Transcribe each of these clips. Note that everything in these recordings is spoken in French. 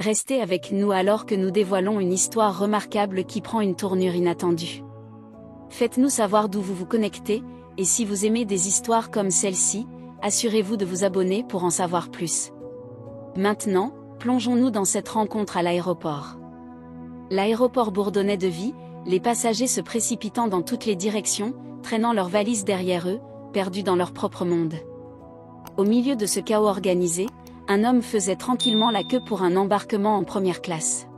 Restez avec nous alors que nous dévoilons une histoire remarquable qui prend une tournure inattendue. Faites-nous savoir d'où vous vous connectez, et si vous aimez des histoires comme celle-ci, assurez-vous de vous abonner pour en savoir plus. Maintenant, plongeons-nous dans cette rencontre à l'aéroport. L'aéroport bourdonnait de vie, les passagers se précipitant dans toutes les directions, traînant leurs valises derrière eux, perdus dans leur propre monde. Au milieu de ce chaos organisé, un homme faisait tranquillement la queue pour un embarquement en première classe.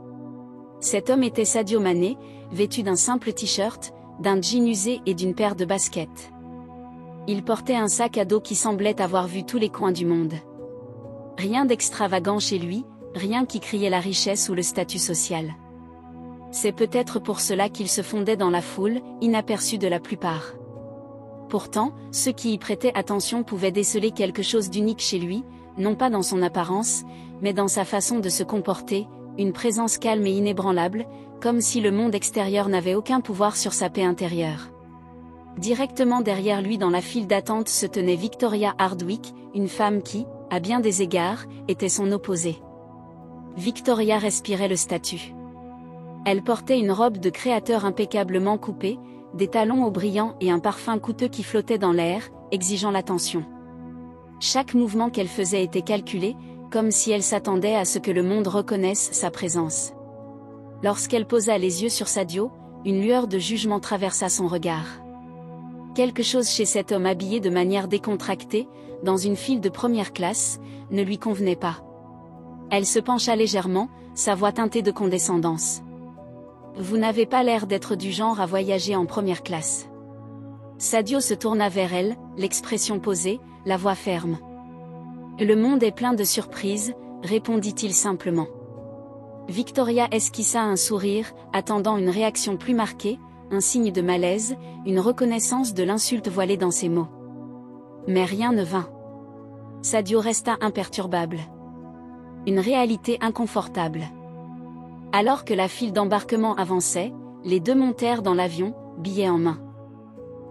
Cet homme était Sadio Mané, vêtu d'un simple t-shirt, d'un jean usé et d'une paire de baskets. Il portait un sac à dos qui semblait avoir vu tous les coins du monde. Rien d'extravagant chez lui, rien qui criait la richesse ou le statut social. C'est peut-être pour cela qu'il se fondait dans la foule, inaperçu de la plupart. Pourtant, ceux qui y prêtaient attention pouvaient déceler quelque chose d'unique chez lui, non pas dans son apparence, mais dans sa façon de se comporter, une présence calme et inébranlable, comme si le monde extérieur n'avait aucun pouvoir sur sa paix intérieure. Directement derrière lui dans la file d'attente se tenait Victoria Hardwick, une femme qui, à bien des égards, était son opposée. Victoria respirait le statut. Elle portait une robe de créateur impeccablement coupée, des talons hauts brillants et un parfum coûteux qui flottait dans l'air, exigeant l'attention. Chaque mouvement qu'elle faisait était calculé, comme si elle s'attendait à ce que le monde reconnaisse sa présence. Lorsqu'elle posa les yeux sur Sadio, une lueur de jugement traversa son regard. Quelque chose chez cet homme habillé de manière décontractée, dans une file de première classe, ne lui convenait pas. Elle se pencha légèrement, sa voix teintée de condescendance. « Vous n'avez pas l'air d'être du genre à voyager en première classe. » Sadio se tourna vers elle, l'expression posée, la voix ferme. « Le monde est plein de surprises, » répondit-il simplement. Victoria esquissa un sourire, attendant une réaction plus marquée, un signe de malaise, une reconnaissance de l'insulte voilée dans ses mots. Mais rien ne vint. Sadio resta imperturbable. Une réalité inconfortable. Alors que la file d'embarquement avançait, les deux montèrent dans l'avion, billets en main.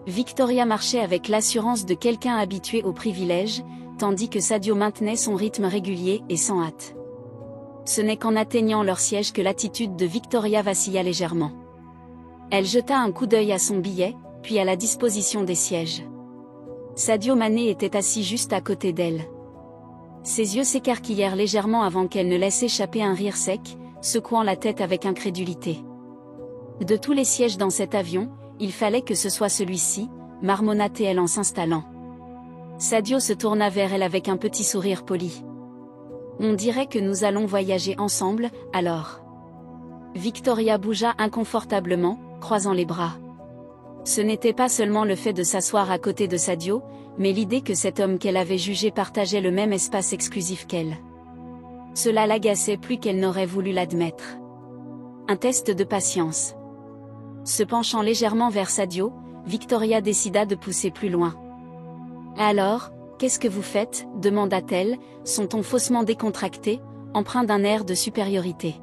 Victoria marchait avec l'assurance de quelqu'un habitué au privilège, tandis que Sadio maintenait son rythme régulier et sans hâte. Ce n'est qu'en atteignant leur siège que l'attitude de Victoria vacilla légèrement. Elle jeta un coup d'œil à son billet, puis à la disposition des sièges. Sadio Mané était assis juste à côté d'elle. Ses yeux s'écarquillèrent légèrement avant qu'elle ne laisse échapper un rire sec, secouant la tête avec incrédulité. De tous les sièges dans cet avion, il fallait que ce soit celui-ci, marmonna-t-elle en s'installant. Sadio se tourna vers elle avec un petit sourire poli. On dirait que nous allons voyager ensemble, alors. Victoria bougea inconfortablement, croisant les bras. Ce n'était pas seulement le fait de s'asseoir à côté de Sadio, mais l'idée que cet homme qu'elle avait jugé partageait le même espace exclusif qu'elle. Cela l'agaçait plus qu'elle n'aurait voulu l'admettre. Un test de patience. Se penchant légèrement vers Sadio, Victoria décida de pousser plus loin. « Alors, qu'est-ce que vous faites » demanda-t-elle, son ton faussement décontracté, empreint d'un air de supériorité.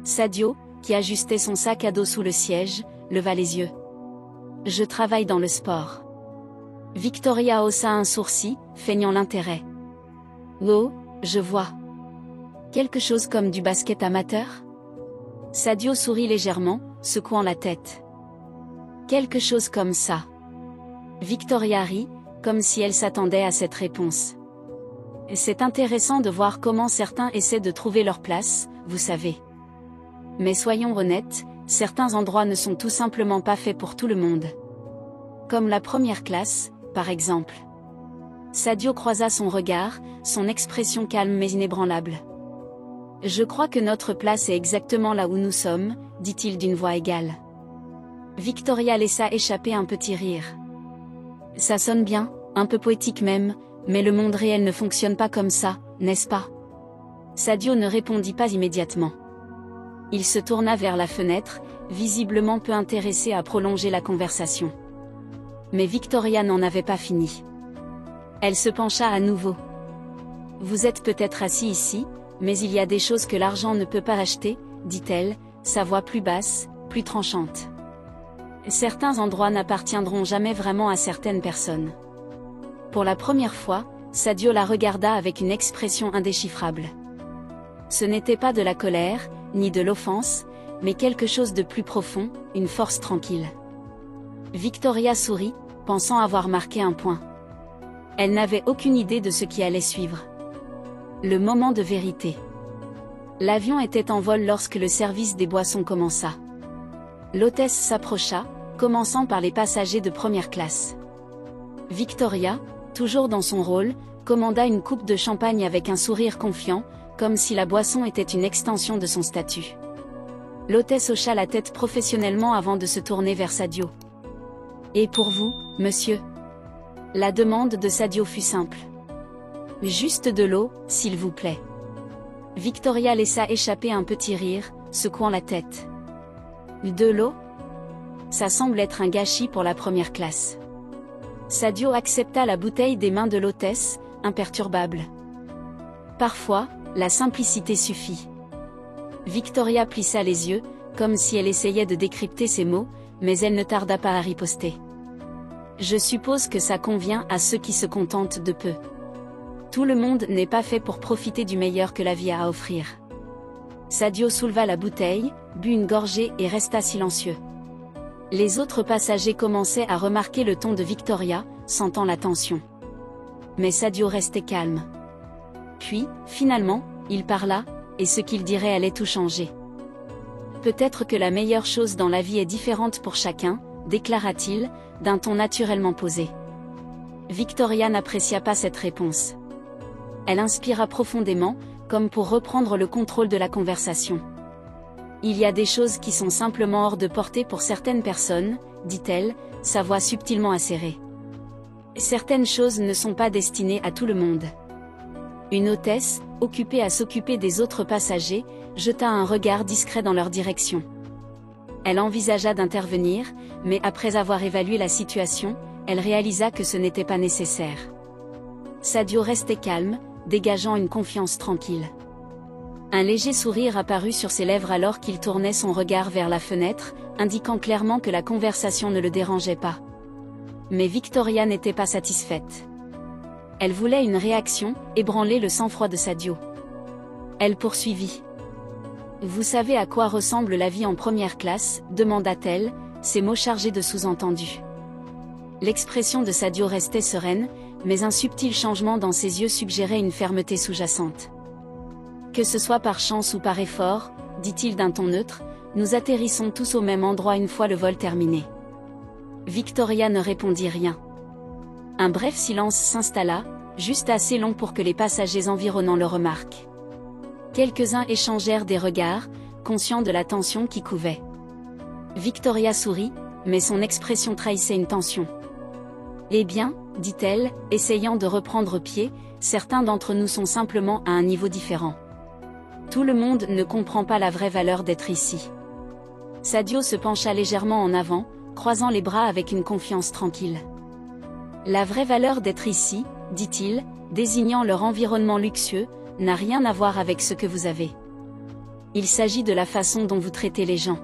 Sadio, qui ajustait son sac à dos sous le siège, leva les yeux. « Je travaille dans le sport. » Victoria haussa un sourcil, feignant l'intérêt. « Oh, je vois. Quelque chose comme du basket amateur ?» Sadio sourit légèrement, secouant la tête. « Quelque chose comme ça. » Victoria rit, comme si elle s'attendait à cette réponse. « C'est intéressant de voir comment certains essaient de trouver leur place, vous savez. Mais soyons honnêtes, certains endroits ne sont tout simplement pas faits pour tout le monde. Comme la première classe, par exemple. » Sadio croisa son regard, son expression calme mais inébranlable. « Je crois que notre place est exactement là où nous sommes, » dit-il d'une voix égale. Victoria laissa échapper un petit rire. « Ça sonne bien, un peu poétique même, mais le monde réel ne fonctionne pas comme ça, n'est-ce pas ?» Sadio ne répondit pas immédiatement. Il se tourna vers la fenêtre, visiblement peu intéressé à prolonger la conversation. Mais Victoria n'en avait pas fini. Elle se pencha à nouveau. « Vous êtes peut-être assis ici, mais il y a des choses que l'argent ne peut pas acheter, » dit-elle, sa voix plus basse, plus tranchante. « Certains endroits n'appartiendront jamais vraiment à certaines personnes. » Pour la première fois, Sadio la regarda avec une expression indéchiffrable. Ce n'était pas de la colère, ni de l'offense, mais quelque chose de plus profond, une force tranquille. Victoria sourit, pensant avoir marqué un point. Elle n'avait aucune idée de ce qui allait suivre. Le moment de vérité. L'avion était en vol lorsque le service des boissons commença. L'hôtesse s'approcha, commençant par les passagers de première classe. Victoria, toujours dans son rôle, commanda une coupe de champagne avec un sourire confiant, comme si la boisson était une extension de son statut. L'hôtesse hocha la tête professionnellement avant de se tourner vers Sadio. « Et pour vous, monsieur ?» La demande de Sadio fut simple. « Juste de l'eau, s'il vous plaît. » Victoria laissa échapper un petit rire, secouant la tête. « De l'eau ? Ça semble être un gâchis pour la première classe. » Sadio accepta la bouteille des mains de l'hôtesse, imperturbable. Parfois, la simplicité suffit. Victoria plissa les yeux, comme si elle essayait de décrypter ses mots, mais elle ne tarda pas à riposter. « Je suppose que ça convient à ceux qui se contentent de peu. Tout le monde n'est pas fait pour profiter du meilleur que la vie a à offrir. » Sadio souleva la bouteille, but une gorgée et resta silencieux. Les autres passagers commençaient à remarquer le ton de Victoria, sentant la tension. Mais Sadio restait calme. Puis, finalement, il parla, et ce qu'il dirait allait tout changer. « Peut-être que la meilleure chose dans la vie est différente pour chacun, déclara-t-il, d'un ton naturellement posé. Victoria n'apprécia pas cette réponse. Elle inspira profondément, comme pour reprendre le contrôle de la conversation. « Il y a des choses qui sont simplement hors de portée pour certaines personnes, dit-elle, sa voix subtilement acérée. Certaines choses ne sont pas destinées à tout le monde. » Une hôtesse, occupée à s'occuper des autres passagers, jeta un regard discret dans leur direction. Elle envisagea d'intervenir, mais après avoir évalué la situation, elle réalisa que ce n'était pas nécessaire. Sadio restait calme, dégageant une confiance tranquille. Un léger sourire apparut sur ses lèvres alors qu'il tournait son regard vers la fenêtre, indiquant clairement que la conversation ne le dérangeait pas. Mais Victoria n'était pas satisfaite. Elle voulait une réaction, ébranler le sang-froid de Sadio. Elle poursuivit. « Vous savez à quoi ressemble la vie en première classe ?» demanda-t-elle, ses mots chargés de sous-entendus. L'expression de Sadio restait sereine, mais un subtil changement dans ses yeux suggérait une fermeté sous-jacente. « Que ce soit par chance ou par effort, dit-il d'un ton neutre, nous atterrissons tous au même endroit une fois le vol terminé. » Victoria ne répondit rien. Un bref silence s'installa, juste assez long pour que les passagers environnants le remarquent. Quelques-uns échangèrent des regards, conscients de la tension qui couvait. Victoria sourit, mais son expression trahissait une tension. « Eh bien, dit-elle, essayant de reprendre pied, certains d'entre nous sont simplement à un niveau différent. Tout le monde ne comprend pas la vraie valeur d'être ici. » Sadio se pencha légèrement en avant, croisant les bras avec une confiance tranquille. « La vraie valeur d'être ici, dit-il, désignant leur environnement luxueux, n'a rien à voir avec ce que vous avez. Il s'agit de la façon dont vous traitez les gens. »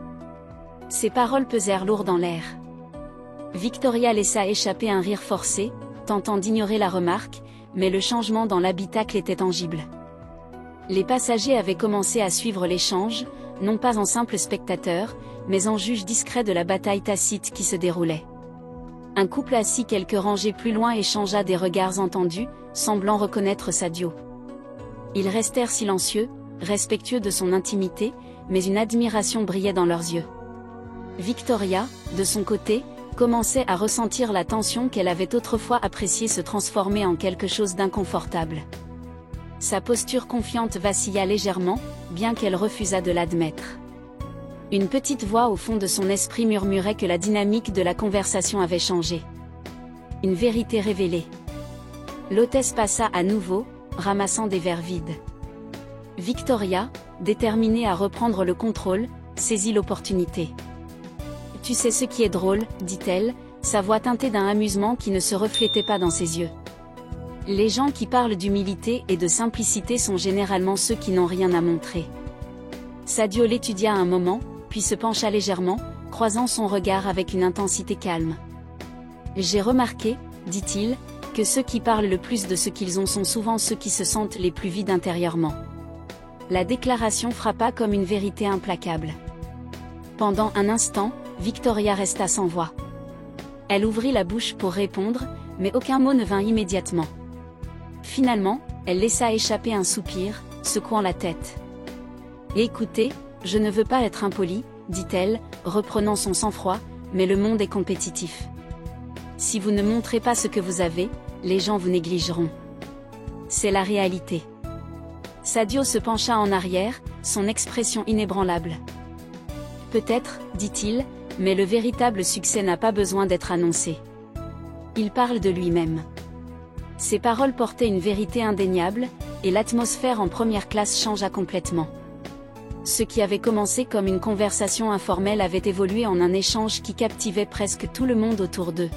Ces paroles pesèrent lourd dans l'air. Victoria laissa échapper un rire forcé, tentant d'ignorer la remarque, mais le changement dans l'habitacle était tangible. Les passagers avaient commencé à suivre l'échange, non pas en simples spectateurs, mais en juges discrets de la bataille tacite qui se déroulait. Un couple assis quelques rangées plus loin échangea des regards entendus, semblant reconnaître Sadio. Ils restèrent silencieux, respectueux de son intimité, mais une admiration brillait dans leurs yeux. Victoria, de son côté, commençait à ressentir la tension qu'elle avait autrefois appréciée se transformer en quelque chose d'inconfortable. Sa posture confiante vacilla légèrement, bien qu'elle refusât de l'admettre. Une petite voix au fond de son esprit murmurait que la dynamique de la conversation avait changé. Une vérité révélée. L'hôtesse passa à nouveau, ramassant des verres vides. Victoria, déterminée à reprendre le contrôle, saisit l'opportunité. « Tu sais ce qui est drôle, dit-elle, sa voix teintée d'un amusement qui ne se reflétait pas dans ses yeux. Les gens qui parlent d'humilité et de simplicité sont généralement ceux qui n'ont rien à montrer. » Sadio l'étudia un moment, puis se pencha légèrement, croisant son regard avec une intensité calme. « J'ai remarqué, dit-il, que ceux qui parlent le plus de ce qu'ils ont sont souvent ceux qui se sentent les plus vides intérieurement. La déclaration frappa comme une vérité implacable. Pendant un instant, Victoria resta sans voix. Elle ouvrit la bouche pour répondre, mais aucun mot ne vint immédiatement. Finalement, elle laissa échapper un soupir, secouant la tête. « Écoutez, je ne veux pas être impolie, dit-elle, reprenant son sang-froid, mais le monde est compétitif. Si vous ne montrez pas ce que vous avez, les gens vous négligeront. C'est la réalité. » Sadio se pencha en arrière, son expression inébranlable. « Peut-être, dit-il, mais le véritable succès n'a pas besoin d'être annoncé. Il parle de lui-même. » Ces paroles portaient une vérité indéniable, et l'atmosphère en première classe changea complètement. Ce qui avait commencé comme une conversation informelle avait évolué en un échange qui captivait presque tout le monde autour d'eux.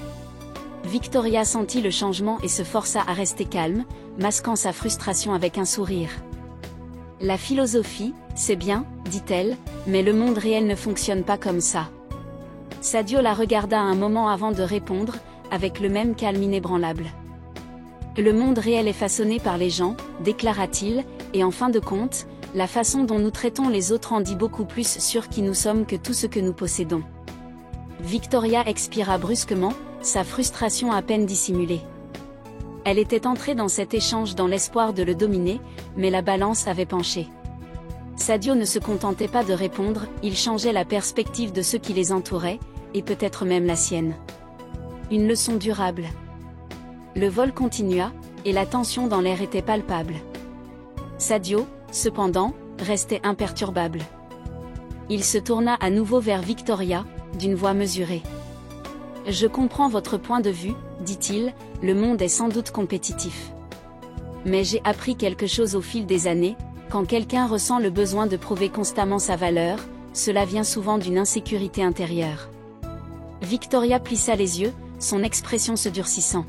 Victoria sentit le changement et se força à rester calme, masquant sa frustration avec un sourire. « La philosophie, c'est bien, dit-elle, mais le monde réel ne fonctionne pas comme ça. » Sadio la regarda un moment avant de répondre, avec le même calme inébranlable. « Le monde réel est façonné par les gens, déclara-t-il, et en fin de compte, la façon dont nous traitons les autres en dit beaucoup plus sur qui nous sommes que tout ce que nous possédons. » Victoria expira brusquement, sa frustration à peine dissimulée. Elle était entrée dans cet échange dans l'espoir de le dominer, mais la balance avait penché. Sadio ne se contentait pas de répondre, il changeait la perspective de ceux qui les entouraient, et peut-être même la sienne. Une leçon durable. Le vol continua, et la tension dans l'air était palpable. Sadio, cependant, restait imperturbable. Il se tourna à nouveau vers Victoria, d'une voix mesurée. « Je comprends votre point de vue, dit-il, le monde est sans doute compétitif. Mais j'ai appris quelque chose au fil des années, quand quelqu'un ressent le besoin de prouver constamment sa valeur, cela vient souvent d'une insécurité intérieure. » Victoria plissa les yeux, son expression se durcissant.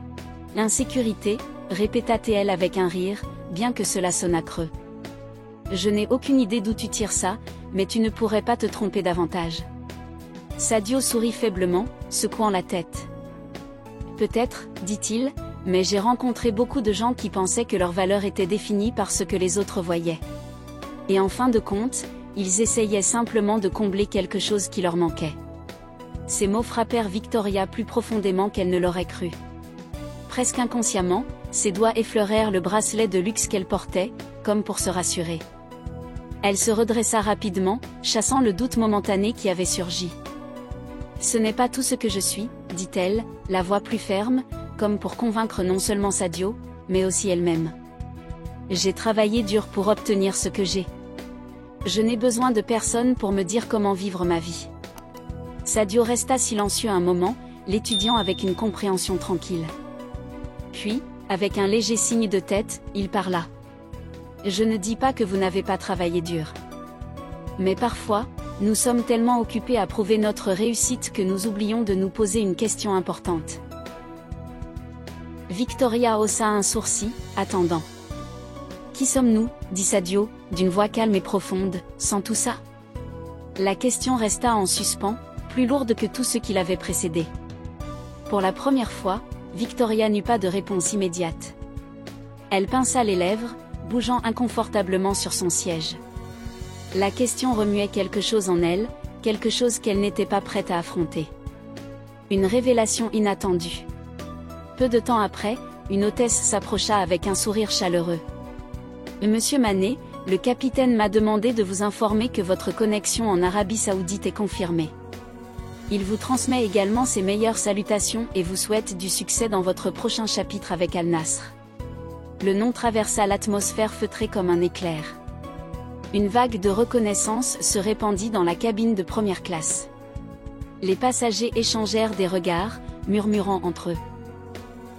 « L'insécurité, répéta-t-elle avec un rire, bien que cela sonnât creux. Je n'ai aucune idée d'où tu tires ça, mais tu ne pourrais pas te tromper davantage. » Sadio sourit faiblement, secouant la tête. « Peut-être, dit-il, mais j'ai rencontré beaucoup de gens qui pensaient que leur valeur était définie par ce que les autres voyaient. Et en fin de compte, ils essayaient simplement de combler quelque chose qui leur manquait. » Ces mots frappèrent Victoria plus profondément qu'elle ne l'aurait cru. Presque inconsciemment, ses doigts effleurèrent le bracelet de luxe qu'elle portait, comme pour se rassurer. Elle se redressa rapidement, chassant le doute momentané qui avait surgi. « Ce n'est pas tout ce que je suis, dit-elle, la voix plus ferme, comme pour convaincre non seulement Sadio, mais aussi elle-même. J'ai travaillé dur pour obtenir ce que j'ai. Je n'ai besoin de personne pour me dire comment vivre ma vie. » Sadio resta silencieux un moment, l'étudiant avec une compréhension tranquille. Puis, avec un léger signe de tête, il parla. « Je ne dis pas que vous n'avez pas travaillé dur. Mais parfois, nous sommes tellement occupés à prouver notre réussite que nous oublions de nous poser une question importante. » Victoria haussa un sourcil, attendant. « Qui sommes-nous, dit Sadio, d'une voix calme et profonde, sans tout ça ?» La question resta en suspens, plus lourde que tout ce qui l'avait précédé. Pour la première fois, Victoria n'eut pas de réponse immédiate. Elle pinça les lèvres, bougeant inconfortablement sur son siège. La question remuait quelque chose en elle, quelque chose qu'elle n'était pas prête à affronter. Une révélation inattendue. Peu de temps après, une hôtesse s'approcha avec un sourire chaleureux. « Monsieur Manet, le capitaine m'a demandé de vous informer que votre connexion en Arabie Saoudite est confirmée. Il vous transmet également ses meilleures salutations et vous souhaite du succès dans votre prochain chapitre avec Al Nasr. » Le nom traversa l'atmosphère feutrée comme un éclair. Une vague de reconnaissance se répandit dans la cabine de première classe. Les passagers échangèrent des regards, murmurant entre eux.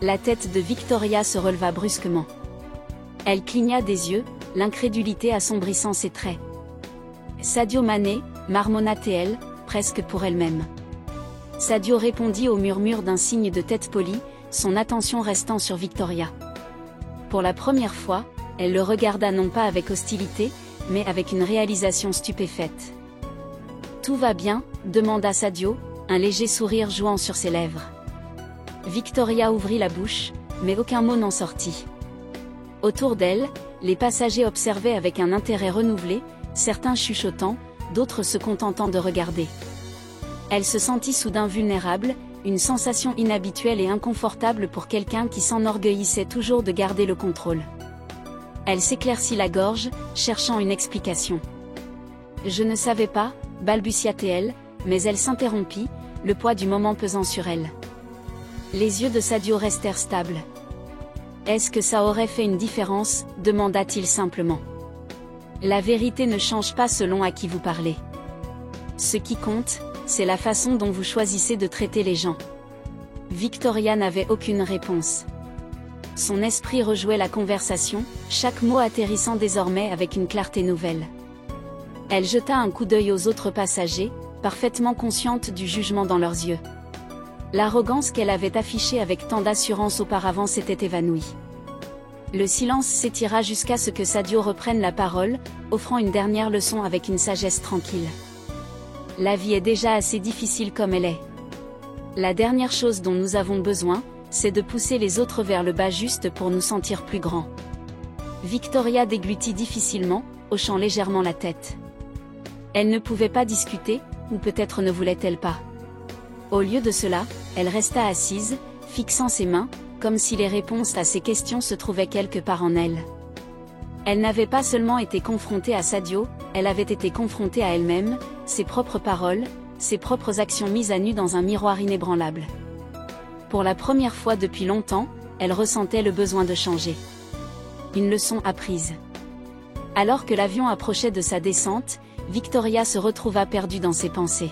La tête de Victoria se releva brusquement. Elle cligna des yeux, l'incrédulité assombrissant ses traits. « Sadio Mané » marmonna-t-elle, presque pour elle-même. Sadio répondit au murmure d'un signe de tête poli, son attention restant sur Victoria. Pour la première fois, elle le regarda non pas avec hostilité, mais avec une réalisation stupéfaite. « Tout va bien ?» demanda Sadio, un léger sourire jouant sur ses lèvres. Victoria ouvrit la bouche, mais aucun mot n'en sortit. Autour d'elle, Les passagers observaient avec un intérêt renouvelé, certains chuchotant, d'autres se contentant de regarder. Elle se sentit soudain vulnérable, une sensation inhabituelle et inconfortable pour quelqu'un qui s'enorgueillissait toujours de garder le contrôle. Elle s'éclaircit la gorge, cherchant une explication. « Je ne savais pas », balbutia-t-elle, mais elle s'interrompit, le poids du moment pesant sur elle. Les yeux de Sadio restèrent stables. « Est-ce que ça aurait fait une différence ?» demanda-t-il simplement. « La vérité ne change pas selon à qui vous parlez. Ce qui compte, c'est la façon dont vous choisissez de traiter les gens. » Victoria n'avait aucune réponse. Son esprit rejouait la conversation, chaque mot atterrissant désormais avec une clarté nouvelle. Elle jeta un coup d'œil aux autres passagers, parfaitement consciente du jugement dans leurs yeux. L'arrogance qu'elle avait affichée avec tant d'assurance auparavant s'était évanouie. Le silence s'étira jusqu'à ce que Sadio reprenne la parole, offrant une dernière leçon avec une sagesse tranquille. La vie est déjà assez difficile comme elle est. La dernière chose dont nous avons besoin, c'est de pousser les autres vers le bas juste pour nous sentir plus grands. Victoria déglutit difficilement, hochant légèrement la tête. Elle ne pouvait pas discuter, ou peut-être ne voulait-elle pas. Au lieu de cela, elle resta assise, fixant ses mains, comme si les réponses à ses questions se trouvaient quelque part en elle. Elle n'avait pas seulement été confrontée à Sadio, elle avait été confrontée à elle-même, ses propres paroles, ses propres actions mises à nu dans un miroir inébranlable. Pour la première fois depuis longtemps, elle ressentait le besoin de changer. Une leçon apprise. Alors que l'avion approchait de sa descente, Victoria se retrouva perdue dans ses pensées.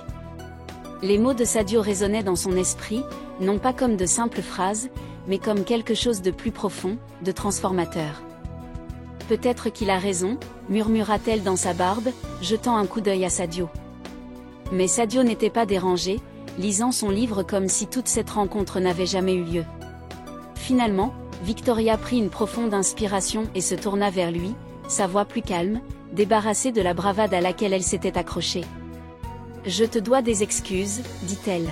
Les mots de Sadio résonnaient dans son esprit, non pas comme de simples phrases, mais comme quelque chose de plus profond, de transformateur. « Peut-être qu'il a raison », murmura-t-elle dans sa barbe, jetant un coup d'œil à Sadio. Mais Sadio n'était pas dérangé, lisant son livre comme si toute cette rencontre n'avait jamais eu lieu. Finalement, Victoria prit une profonde inspiration et se tourna vers lui, sa voix plus calme, débarrassée de la bravade à laquelle elle s'était accrochée. « Je te dois des excuses, dit-elle.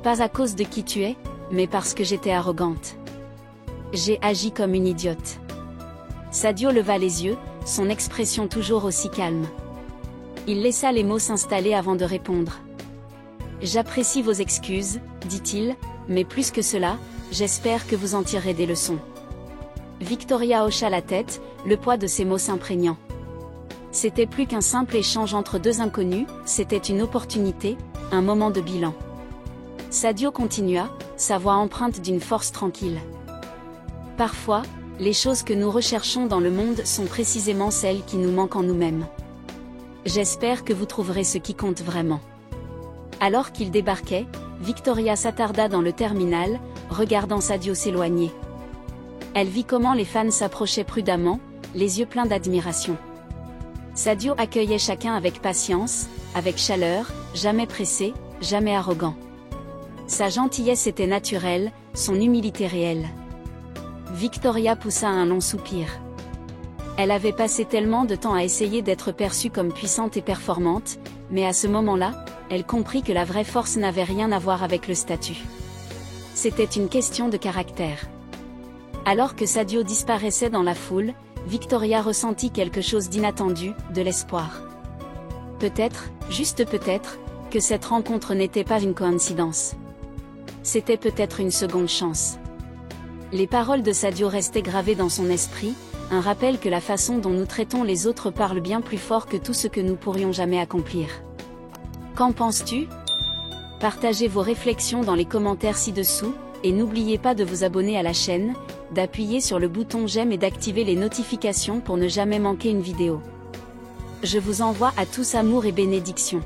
Pas à cause de qui tu es, mais parce que j'étais arrogante. J'ai agi comme une idiote. » Sadio leva les yeux, son expression toujours aussi calme. Il laissa les mots s'installer avant de répondre. « J'apprécie vos excuses, dit-il, mais plus que cela, j'espère que vous en tirerez des leçons. » Victoria hocha la tête, le poids de ses mots s'imprégnant. C'était plus qu'un simple échange entre deux inconnus, c'était une opportunité, un moment de bilan. Sadio continua, sa voix empreinte d'une force tranquille. « Parfois, les choses que nous recherchons dans le monde sont précisément celles qui nous manquent en nous-mêmes. J'espère que vous trouverez ce qui compte vraiment. » Alors qu'il débarquait, Victoria s'attarda dans le terminal, regardant Sadio s'éloigner. Elle vit comment les fans s'approchaient prudemment, les yeux pleins d'admiration. Sadio accueillait chacun avec patience, avec chaleur, jamais pressé, jamais arrogant. Sa gentillesse était naturelle, son humilité réelle. Victoria poussa un long soupir. Elle avait passé tellement de temps à essayer d'être perçue comme puissante et performante, mais à ce moment-là, elle comprit que la vraie force n'avait rien à voir avec le statut. C'était une question de caractère. Alors que Sadio disparaissait dans la foule, Victoria ressentit quelque chose d'inattendu, de l'espoir. Peut-être, juste peut-être, que cette rencontre n'était pas une coïncidence. C'était peut-être une seconde chance. Les paroles de Sadio restaient gravées dans son esprit, un rappel que la façon dont nous traitons les autres parle bien plus fort que tout ce que nous pourrions jamais accomplir. Qu'en penses-tu ? Partagez vos réflexions dans les commentaires ci-dessous, et n'oubliez pas de vous abonner à la chaîne, d'appuyer sur le bouton j'aime et d'activer les notifications pour ne jamais manquer une vidéo. Je vous envoie à tous amour et bénédictions.